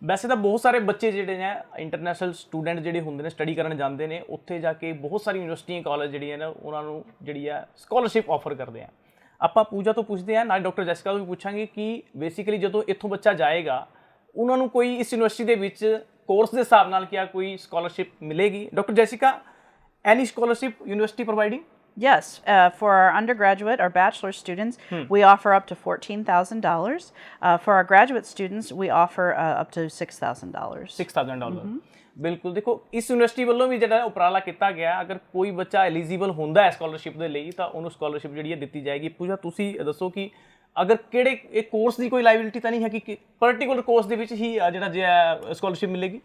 ਵੈਸੇ ਤਾਂ ਬਹੁਤ ਸਾਰੇ ਬੱਚੇ ਜਿਹੜੇ ਨੇ ਇੰਟਰਨੈਸ਼ਨਲ ਸਟੂਡੈਂਟ ਜਿਹੜੇ ਹੁੰਦੇ ਨੇ ਸਟੱਡੀ ਕਰਨ ਜਾਂਦੇ ਨੇ ਉੱਥੇ ਜਾ ਕੇ ਬਹੁਤ ਸਾਰੀ ਯੂਨੀਵਰਸਿਟੀਆਂ ਕਾਲਜ ਜਿਹੜੀਆਂ ਨੇ ਉਹਨਾਂ ਨੂੰ ਜਿਹੜੀ ਆ ਸਕਾਲਰਸ਼ਿਪ ਆਫਰ ਕਰਦੇ ਆ। ਆਪਾਂ ਪੂਜਾ ਤੋਂ ਪੁੱਛਦੇ ਆ ਨਾਲ ਡਾਕਟਰ ਜੈਸਿਕਾ ਤੋਂ ਵੀ ਪੁੱਛਾਂਗੇ ਕਿ ਬੇਸਿਕਲੀ ਜਦੋਂ ਇੱਥੋਂ ਬੱਚਾ ਜਾਏਗਾ ਉਹਨਾਂ ਨੂੰ ਕੋਈ ਇਸ ਯੂਨੀਵਰਸਿਟੀ ਦੇ ਵਿੱਚ ਕੋਰਸ ਦੇ ਹਿਸਾਬ ਨਾਲ ਕਿਆ ਕੋਈ ਸਕਾਲਰਸ਼ਿਪ ਮਿਲੇਗੀ? Doctor Jessica, any scholarship university providing? Yes, for our undergraduate or bachelor students, we offer up to $14,000. For our graduate students, we offer up to $6,000. $6,000 ਬਿਲਕੁਲ। ਦੇਖੋ ਇਸ ਯੂਨੀਵਰਸਿਟੀ ਵੱਲੋਂ ਵੀ ਜਿਹੜਾ ਉਪਰਾਲਾ ਕੀਤਾ ਗਿਆ, ਅਗਰ ਕੋਈ ਬੱਚਾ ਐਲੀਜੀਬਲ ਹੁੰਦਾ ਹੈ ਸਕਾਲਰਸ਼ਿਪ ਦੇ ਲਈ ਤਾਂ ਉਹਨੂੰ ਸਕਾਲਰਸ਼ਿਪ ਜਿਹੜੀ ਹੈ ਦਿੱਤੀ ਜਾਏਗੀ। ਪੂਜਾ ਤੁਸੀਂ ਦੱਸੋ ਕਿ ਅਗਰ ਕਿਹੜੇ ਇਹ ਕੋਰਸ ਦੀ ਕੋਈ ਲਾਇਬਿਲਿਟੀ ਤਾਂ ਨਹੀਂ ਹੈ कि पर्टिकुलर कोर्स ਦੇ ਵਿੱਚ ਹੀ ਜਿਹੜਾ स्कॉलरशिप मिलेगी?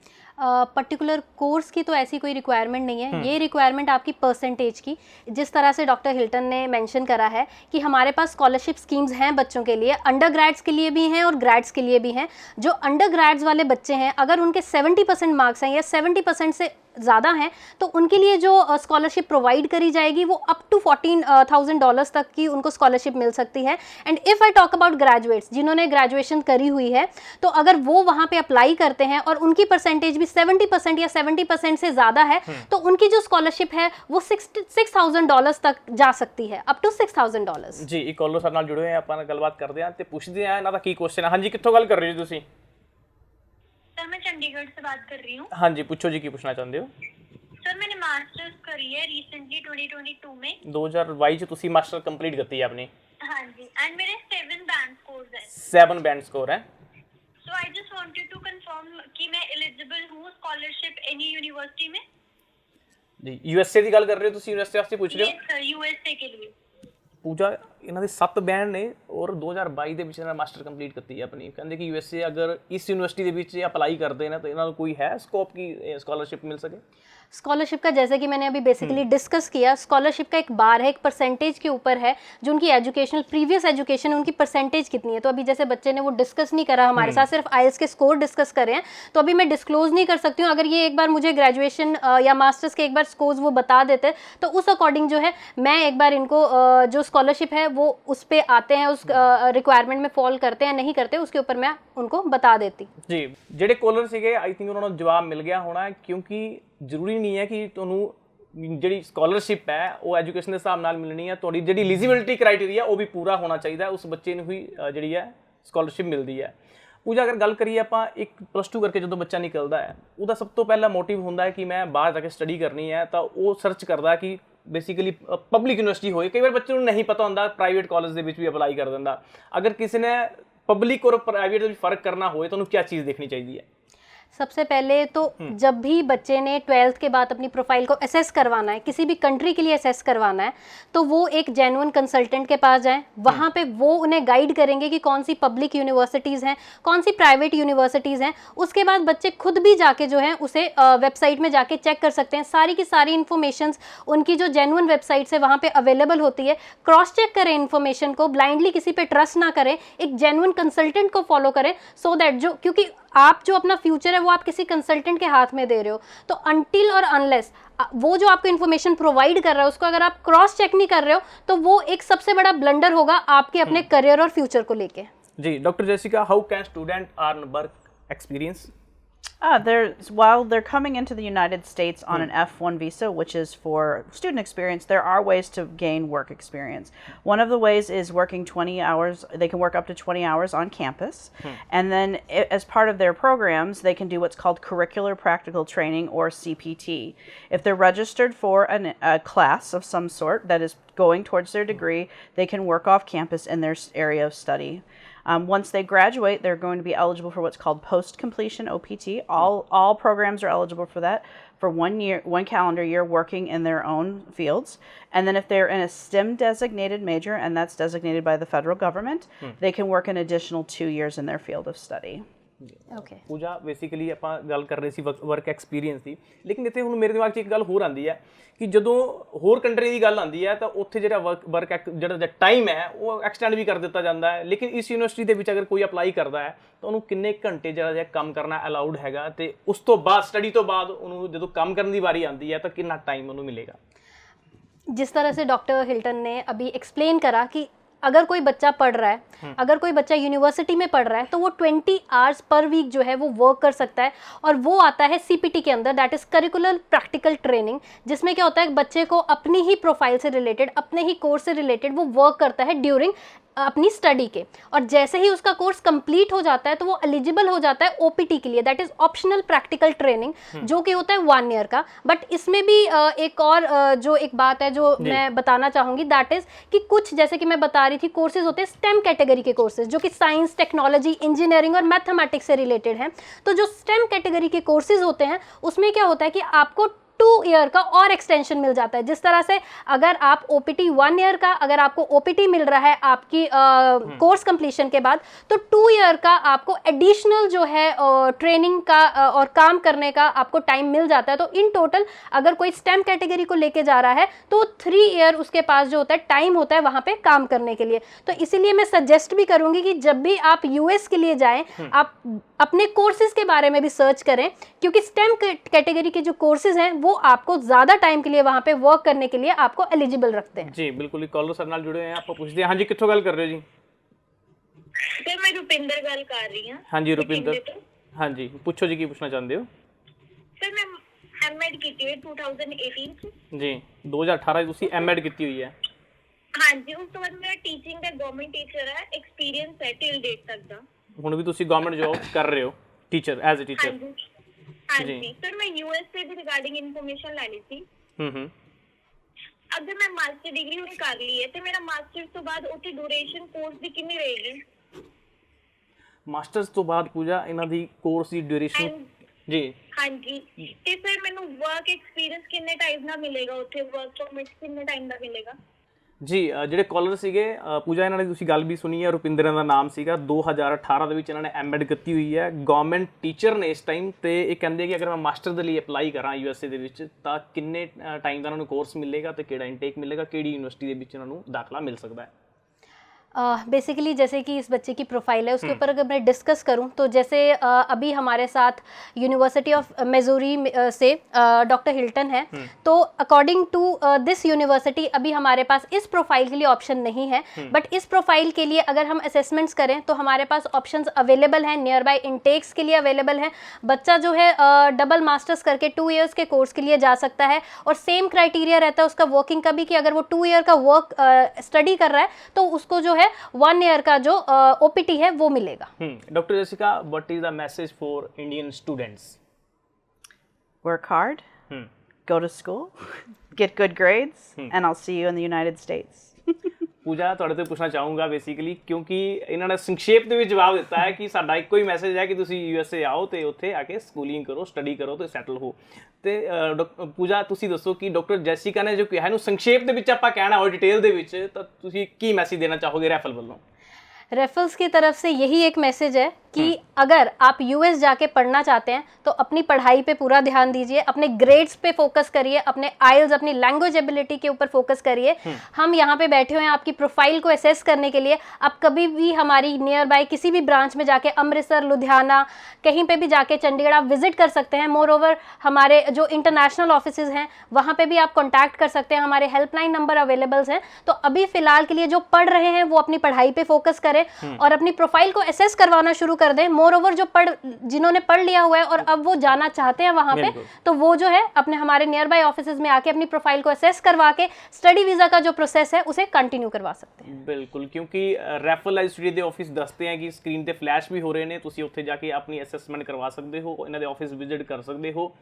पर्टिकुलर कोर्स की तो ऐसी कोई रिक्वायरमेंट नहीं है, ये रिक्वायरमेंट आपकी परसेंटेज की, जिस तरह से डॉक्टर हिल्टन ने मेंशन करा है कि हमारे पास स्कॉलरशिप स्कीम्स हैं बच्चों के लिए, अंडर ग्रेड्स के लिए भी हैं और ग्रेड्स के लिए भी हैं। जो अंडर ग्रेड्स वाले बच्चे हैं अगर उनके 70% मार्क्स हैं या 70% से ज़्यादा हैं तो उनके लिए जो स्कॉलरशिप प्रोवाइड करी जाएगी वो अप टू $14,000 तक की उनको स्कॉलरशिप मिल सकती है। And if I talk about graduates जिन्होंने ग्रेजुएशन करी हुई है तो अगर वो वहाँ पे अप्लाई करते हैं और उनकी परसेंटेज भी 70% या 70% से ज़्यादा है तो उनकी जो स्कॉलरशिप है वो $6,000 तक जा सकती है, अप टू $6,000। जी, एक कॉलर साथ नाल जुड़े हैं, ਆਪਾਂ ਨਾਲ ਗੱਲਬਾਤ ਕਰਦੇ ਹਾਂ ਤੇ ਪੁੱਛਦੇ ਹਾਂ ਇਹਨਾਂ ਦਾ ਕੀ ਕੁਐਸਚਨ ਹੈ। ਹਾਂਜੀ, ਕਿੱਥੋਂ ਗੱਲ ਕਰ ਰਹੇ ਹੋ ਤੁਸੀਂ? सर मैं चंडीगढ़ से बात कर रही हूँ। हाँ जी, पूछो जी, की पूछना चाहते हो? सर मैंने मास्टर्स करी है रिसेंटली 2022 में। 2022 ਚ ਤੁਸੀਂ ਮਾਸਟਰ ਕੰਪਲੀਟ ਕੀਤੀ ਹੈ ਆਪਣੀ? हाँ जी, एंड मेरे 7 बैंड स्कोर्स है। 7 बैंड स्कोर है। So I just wanted to confirm कि मैं एलिजिबल हूँ स्कॉलरशिप एनी यूनिवर्सिटी में? जी, यूएसए ਦੀ ਗੱਲ ਕਰ ਰਹੇ ਹੋ ਤੁਸੀਂ? यूनिवर्सिटी ਵਾਸਤੇ ਪੁੱਛ ਰਹੇ ਹੋ? यस सर, यूएसए के लिए। ਪੂਜਾ ਇਹਨਾਂ ਦੇ 7 ਬੈਂਡ ਨੇ ਔਰ 2022 ਦੇ ਵਿੱਚ ਇਹਨਾਂ ਮਾਸਟਰ ਕੰਪਲੀਟ ਕੀਤੀ ਹੈ ਆਪਣੀ। ਕਹਿੰਦੇ ਕਿ यूएसए अगर इस यूनिवर्सिटी ਦੇ ਵਿੱਚ ਅਪਲਾਈ ਕਰਦੇ ਨੇ ਤਾਂ ਇਹਨਾਂ ਨੂੰ ਕੋਈ ਹੈ ਸਕੋਪ की स्कॉलरशिप मिल सके? स्कॉलरशिप का जैसे कि मैंने अभी बेसिकली डिस्कस किया, स्कॉलरशिप का एक बार है, एक परसेंटेज के ऊपर है जो उनकी एजुकेशनल प्रीवियस एजुकेशन उनकी परसेंटेज कितनी है। तो अभी जैसे बच्चे ने वो डिस्कस नहीं करा हमारे साथ, सिर्फ आईएल्स के स्कोर डिस्कस करे हैं, तो अभी मैं डिस्क्लोज नहीं कर सकती हूँ। अगर ये एक बार मुझे ग्रेजुएशन या मास्टर्स के एक बार स्कोर्स वो बता देते तो उस अकॉर्डिंग जो है मैं एक बार इनको जो स्कॉलरशिप है वो उस पर आते हैं, उस रिक्वायरमेंट में फॉल करते हैं नहीं करते, उसके ऊपर मैं उनको बता देती। जी, ਜਿਹੜੇ ਕੋਲਰ ਸੀਗੇ आई थिंक ਉਹਨਾਂ ਨੂੰ ਜਵਾਬ ਮਿਲ ਗਿਆ ਹੋਣਾ, ਕਿਉਂਕਿ ਜ਼ਰੂਰੀ ਨਹੀਂ ਹੈ ਕਿ ਤੁਹਾਨੂੰ ਜਿਹੜੀ ਸਕਾਲਰਸ਼ਿਪ ਹੈ ਉਹ ਐਜੂਕੇਸ਼ਨ ਦੇ ਹਿਸਾਬ ਨਾਲ ਮਿਲਣੀ ਹੈ। ਤੁਹਾਡੀ ਜਿਹੜੀ ਐਲੀਜੀਬਿਲਿਟੀ ਕ੍ਰਾਈਟੇਰੀਆ ਉਹ ਵੀ ਪੂਰਾ ਹੋਣਾ ਚਾਹੀਦਾ, ਉਸ ਬੱਚੇ ਨੂੰ ਹੀ ਜਿਹੜੀ ਹੈ ਸਕਾਲਰਸ਼ਿਪ ਮਿਲਦੀ ਹੈ। ਪੂਜਾ, ਅਗਰ ਗੱਲ ਕਰੀਏ ਆਪਾਂ ਇੱਕ +2 ਕਰਕੇ ਜਦੋਂ ਬੱਚਾ ਨਿਕਲਦਾ ਹੈ ਉਹਦਾ ਸਭ ਤੋਂ ਪਹਿਲਾ ਮੋਟਿਵ ਹੁੰਦਾ ਹੈ ਕਿ ਮੈਂ ਬਾਹਰ ਜਾ ਕੇ ਸਟੱਡੀ ਕਰਨੀ ਹੈ, ਤਾਂ ਉਹ ਸਰਚ ਕਰਦਾ ਕਿ ਬੇਸਿਕਲੀ ਪਬਲਿਕ ਯੂਨੀਵਰਸਿਟੀ ਹੋਏ। ਕਈ ਵਾਰ ਬੱਚੇ ਨੂੰ ਨਹੀਂ ਪਤਾ ਹੁੰਦਾ, ਪ੍ਰਾਈਵੇਟ ਕਾਲਜ ਦੇ ਵਿੱਚ ਵੀ ਅਪਲਾਈ ਕਰ ਦਿੰਦਾ। ਅਗਰ ਕਿਸੇ ਨੇ पब्लिक और प्राइवेट में फ़र्क करना हो तो उन्हें क्या चीज़ देखनी चाहिए? सबसे पहले तो जब भी बच्चे ने 12th के बाद अपनी प्रोफाइल को असेस करवाना है, किसी भी कंट्री के लिए असेस करवाना है, तो वो एक जेन्युइन कंसल्टेंट के पास जाएं। वहाँ पे वो उन्हें गाइड करेंगे कि कौन सी पब्लिक यूनिवर्सिटीज़ हैं, कौन सी प्राइवेट यूनिवर्सिटीज़ हैं। उसके बाद बच्चे खुद भी जाके जो है उसे वेबसाइट में जाके चेक कर सकते हैं। सारी की सारी इन्फॉर्मेशंस उनकी जो जेन्युइन वेबसाइट्स है वहाँ पे अवेलेबल होती है। क्रॉस चेक करें इन्फॉर्मेशन को, ब्लाइंडली किसी पे ट्रस्ट ना करें, एक जेन्युइन कंसल्टेंट को फॉलो करें, सो दैट जो, क्योंकि आप जो अपना फ्यूचर है वो आप किसी कंसल्टेंट के हाथ में दे रहे हो, तो अनटिल और अनलेस वो जो आपको इन्फॉर्मेशन प्रोवाइड कर रहा है उसको अगर आप क्रॉस चेक नहीं कर रहे हो तो वो एक सबसे बड़ा ब्लंडर होगा आपके अपने करियर और फ्यूचर को लेके। जी, doctor Jessica, how can student earn work experience? While they're coming into the United States on an F1 visa, which is for student experience, there are ways to gain work experience. One of the ways is working 20 hours. They can work up to 20 hours on campus. And then as part of their programs, they can do what's called curricular practical training, or CPT. If they're registered for a class of some sort that is going towards their degree, they can work off campus in their area of study. Once they graduate, they're going to be eligible for what's called post-completion OPT. All programs are eligible for that for 1 calendar year working in their own fields. And then if they're in a STEM designated major, and that's designated by the federal government, they can work an additional 2 years in their field of study. Okay. Pooja, basically ਆਪਾਂ ਗੱਲ ਕਰ ਰਹੇ ਸੀ work experience ਦੀ, ਲੇਕਿਨ ਇੱਥੇ ਹੁਣ ਮੇਰੇ ਦਿਮਾਗ 'ਚ ਇੱਕ ਗੱਲ ਹੋਰ ਆਉਂਦੀ ਹੈ ਕਿ ਜਦੋਂ ਹੋਰ ਕੰਟਰੀ ਦੀ ਗੱਲ ਆਉਂਦੀ ਹੈ ਤਾਂ ਉੱਥੇ ਜਿਹੜਾ ਵਰਕ ਜਿਹੜਾ ਟਾਈਮ ਹੈ ਉਹ ਐਕਸਟੈਂਡ ਵੀ ਕਰ ਦਿੱਤਾ ਜਾਂਦਾ ਹੈ, ਲੇਕਿਨ ਇਸ ਯੂਨੀਵਰਸਿਟੀ ਦੇ ਵਿੱਚ ਅਗਰ ਕੋਈ ਅਪਲਾਈ ਕਰਦਾ ਹੈ ਤਾਂ ਉਹਨੂੰ ਕਿੰਨੇ ਘੰਟੇ ਜਿਹੜਾ ਕੰਮ ਕਰਨਾ ਅਲਾਉਡ ਹੈਗਾ, ਤੇ ਉਸ ਤੋਂ ਬਾਅਦ ਸਟੱਡੀ ਤੋਂ ਬਾਅਦ ਉਹਨੂੰ ਜਦੋਂ ਕੰਮ ਕਰਨ ਦੀ ਵਾਰੀ ਆਉਂਦੀ ਹੈ ਤਾਂ ਕਿੰਨਾ टाइम ਉਹਨੂੰ मिलेगा? जिस तरह से डॉक्टर हिल्टन ने अभी एक्सप्लेन करा कि अगर कोई बच्चा पढ़ रहा है, अगर कोई बच्चा यूनिवर्सिटी में पढ़ रहा है, तो वो 20 आवर्स पर वीक जो है वो वर्क कर सकता है। और वो आता है CPT के अंदर, that is curricular practical training, जिसमें क्या होता है बच्चे को अपनी ही प्रोफाइल से रिलेटेड, अपने ही कोर्स से रिलेटेड वो वर्क करता है ड्यूरिंग अपनी स्टडी के। और जैसे ही उसका कोर्स कंप्लीट हो जाता है तो वो एलिजिबल हो जाता है OPT के लिए, that is optional practical training, जो कि होता है 1 ईयर का। बट इसमें भी एक और जो एक बात है जो मैं बताना चाहूँगी, दैट इज कि कुछ जैसे कि मैं बता रही थी कोर्सेज होते हैं स्टेम कैटेगरी के कोर्सेज, जो कि साइंस, टेक्नोलॉजी, इंजीनियरिंग और मैथमेटिक्स से रिलेटेड हैं। तो जो स्टेम कैटेगरी के कोर्सेज होते हैं उसमें क्या होता है कि आपको 2 ईयर का और एक्सटेंशन मिल जाता है। जिस तरह से अगर आप OPT 1 ईयर का, अगर आपको OPT मिल रहा है आपकी कोर्स कंप्लीशन के बाद, तो 2 ईयर का आपको एडिशनल जो है ट्रेनिंग का और काम करने का आपको टाइम मिल जाता है। तो इन टोटल अगर कोई स्टेम कैटेगरी को लेके जा रहा है तो 3 ईयर उसके पास जो होता है टाइम होता है वहाँ पे काम करने के लिए। तो इसीलिए मैं सजेस्ट भी करूँगी कि जब भी आप US के लिए जाएँ, आप अपने कोर्सेज के बारे में भी सर्च करें, क्योंकि स्टेम कैटेगरी के जो कोर्सेज हैं वो आपको ज़्यादा टाइम के लिए वहाँ पे वर्क करने के लिए आपको एलिजिबल रखते हैं। जी बिल्कुल, कॉलर सर नाल जुड़े हैं, आपको पूछते हैं। हाँ जी, कित्थों गल कर रहे हो जी? सर मैं रुपिंदर गल कर रही हूँ। हाँ जी रुपिंदर, हाँ जी पूछो जी, की पूछना चाहते हो? सर मैं M.Ed की हुई 2018 ਚ। जी 2018 ਤੁਸੀਂ M.Ed ਕੀਤੀ ਹੋਈ ਹੈ। हाँ जी, ਉਸ ਤੋਂ ਬਾਅਦ ਮੇਰਾ ਟੀਚਿੰਗ ਦਾ ਗਵਰਨਮੈਂਟ ਟੀਚਰ ਹੈ, ਐਕਸਪੀਰੀਅੰਸ ਹੈ ਟਿਲ ਡੇਟ ਤੱਕ ਦਾ। ਹੁਣ ਵੀ ਤੁਸੀਂ ਗਵਰਨਮੈਂਟ ਜੌਬ ਕਰ ਰਹੇ ਹੋ ਟੀਚਰ, ਐਜ਼ ਅ हाँ ਟੀਚਰ? जी हाँ जी सर, मैं USA ਦੇ ਰਿਗਾਰਡਿੰਗ ਇਨਫੋਰਮੇਸ਼ਨ ਲੈਣੀ ਸੀ। अगर मैं मास्टर डिग्री ਹੁਣ ਕਰ ਲਈ ਹੈ ਤੇ ਮੇਰਾ ਮਾਸਟਰਸ ਤੋਂ ਬਾਅਦ ਉੱਥੇ ਡਿਊਰੇਸ਼ਨ ਕੋਰਸ ਦੀ ਕਿੰਨੀ ਰਹੇਗੀ? ਮਾਸਟਰਸ ਤੋਂ ਬਾਅਦ ਪੂਜਾ ਇਹਨਾਂ ਦੀ ਕੋਰਸ ਦੀ ਡਿਊਰੇਸ਼ਨ ਜੀ? हाँ जी, ਤੇ ਸਰ ਮੈਨੂੰ ਵਰਕ ਐਕਸਪੀਰੀਅੰਸ ਕਿੰਨੇ ਟਾਈਮ ਦਾ ਮਿਲੇਗਾ ਉੱਥੇ, ਵਰਕ ਪਰਮਿਟ ਕਿੰਨੇ ਟਾਈਮ ਦਾ ਮਿਲੇਗਾ? ਜੀ ਜਿਹੜੇ ਕਾਲਰ ਸੀਗੇ ਪੂਜਾ, ਇਹਨਾਂ ਨੇ ਤੁਸੀਂ ਗੱਲ ਵੀ ਸੁਣੀ ਹੈ, ਰੁਪਿੰਦਰ ਦਾ ਨਾਮ ਸੀਗਾ। 2018 ਦੇ ਵਿੱਚ ਇਹਨਾਂ ਨੇ M.Ed ਕੀਤੀ ਹੋਈ ਹੈ, ਗਵਰਨਮੈਂਟ ਟੀਚਰ ਨੇ ਇਸ ਟਾਈਮ। ਤੇ ਇਹ ਕਹਿੰਦੇ ਕਿ ਅਗਰ ਮੈਂ ਮਾਸਟਰ ਦੇ ਲਈ ਅਪਲਾਈ ਕਰਾਂ USA ਦੇ ਵਿੱਚ ਤਾਂ ਕਿੰਨੇ ਟਾਈਮ ਦਾ ਉਹਨਾਂ ਨੂੰ ਕੋਰਸ ਮਿਲੇਗਾ ਤੇ ਕਿਹੜਾ ਇਨਟੇਕ मिलेगा, ਕਿਹੜੀ यूनिवर्सिटी ਦੇ ਵਿੱਚ ਇਹਨਾਂ ਨੂੰ ਦਾਖਲਾ ਮਿਲ सकता है? बेसिकली जैसे कि इस बच्चे की प्रोफाइल है उसके ऊपर अगर मैं डिस्कस करूं तो जैसे अभी हमारे साथ यूनिवर्सिटी ऑफ मिजोरी से डॉक्टर हिल्टन है। तो अकॉर्डिंग टू दिस यूनिवर्सिटी अभी हमारे पास इस प्रोफाइल के लिए ऑप्शन नहीं है, बट इस प्रोफाइल के लिए अगर हम असेसमेंट्स करें तो हमारे पास ऑप्शंस अवेलेबल हैं, नियर बाय इनटेक्स के लिए अवेलेबल हैं। बच्चा जो है डबल मास्टर्स करके 2 ईयर्स के कोर्स के लिए जा सकता है, और सेम क्राइटेरिया रहता है उसका वर्किंग का भी, कि अगर वो 2 ईयर का वर्क स्टडी कर रहा है तो उसको जो है 1 ईयर का जो OPT है वो मिलेगा। Doctor Jessica, what is the message for Indian students? Work hard, go to school, get good grades, and I'll see you in the United States. ਪੂਜਾ ਤੁਹਾਡੇ ਤੋਂ ਪੁੱਛਣਾ ਚਾਹੂੰਗਾ ਬੇਸਿਕਲੀ, ਕਿਉਂਕਿ ਇਹਨਾਂ ਨੇ ਸੰਖੇਪ ਦੇ ਵਿੱਚ ਜਵਾਬ ਦਿੱਤਾ ਹੈ ਕਿ ਸਾਡਾ ਇੱਕੋ ਹੀ ਮੈਸੇਜ ਹੈ ਕਿ ਤੁਸੀਂ USA ਆਓ ਤੇ ਉੱਥੇ ਆ ਕੇ ਸਕੂਲਿੰਗ ਕਰੋ, ਸਟੱਡੀ ਕਰੋ ਤੇ ਸੈਟਲ ਹੋ। ਤੇ ਪੂਜਾ ਤੁਸੀਂ ਦੱਸੋ ਕਿ ਡਾਕਟਰ ਜੈਸਿਕਾ ਨੇ ਜੋ ਕਿਹਾ ਇਹਨੂੰ ਸੰਖੇਪ ਦੇ ਵਿੱਚ ਆਪਾਂ ਕਹਿਣਾ ਹੋਵੇ, ਡਿਟੇਲ ਦੇ ਵਿੱਚ, ਤਾਂ ਤੁਸੀਂ ਕੀ ਮੈਸੇਜ ਦੇਣਾ ਚਾਹੋਗੇ ਰੈਫਲ ਵੱਲੋਂ? रेफल्स की तरफ से यही एक मैसेज है कि अगर आप US जाके पढ़ना चाहते हैं तो अपनी पढ़ाई पे पूरा ध्यान दीजिए, अपने ग्रेड्स पे फोकस करिए, अपने IELTS, अपनी लैंग्वेज एबिलिटी के ऊपर फोकस करिए। हम यहाँ पे बैठे हुए हैं आपकी प्रोफाइल को असेस करने के लिए। आप कभी भी हमारी नियर बाय किसी भी ब्रांच में जाके, अमृतसर, लुधियाना, कहीं पे भी जाके, चंडीगढ़ आप विजिट कर सकते हैं। मोर ओवर हमारे जो इंटरनेशनल ऑफिसेज हैं वहाँ पे भी आप कॉन्टैक्ट कर सकते हैं, हमारे हेल्पलाइन नंबर अवेलेबल्स हैं। तो अभी फ़िलहाल के लिए जो पढ़ रहे हैं वो अपनी पढ़ाई पर फोकस करें और अपनी प्रोफाइल को असेस करवाना शुरू कर दें। मोर ओवर जो जिन्होंने पढ़ लिया हुआ है और अब वो जाना चाहते हैं वहाँ पे, तो वो जो है अपने हमारे नियर बाय ऑफिसेज में आके अपनी प्रोफाइल को असेस करवा के स्टडी वीज़ा का जो प्रोसेस है उसे कंटिन्यू करवा सकते हैं। बिल्कुल, क्योंकि ਰੈਫਲ ਆਈਸਟਡੀ ਦੇ ਆਫਿਸ ਦੱਸਦੇ ਆ ਕਿ ਸਕਰੀਨ ਤੇ ਫਲੈਸ਼ ਵੀ ਹੋ ਰਹੇ ਨੇ, ਤੁਸੀਂ ਉੱਥੇ ਜਾ ਕੇ ਆਪਣੀ ਅਸੈਸਮੈਂਟ ਕਰਵਾ ਸਕਦੇ ਹੋ, ਇਹਨਾਂ ਦੇ ਆਫਿਸ ਵਿਜ਼ਿਟ ਕਰ ਸਕਦੇ ਹੋ।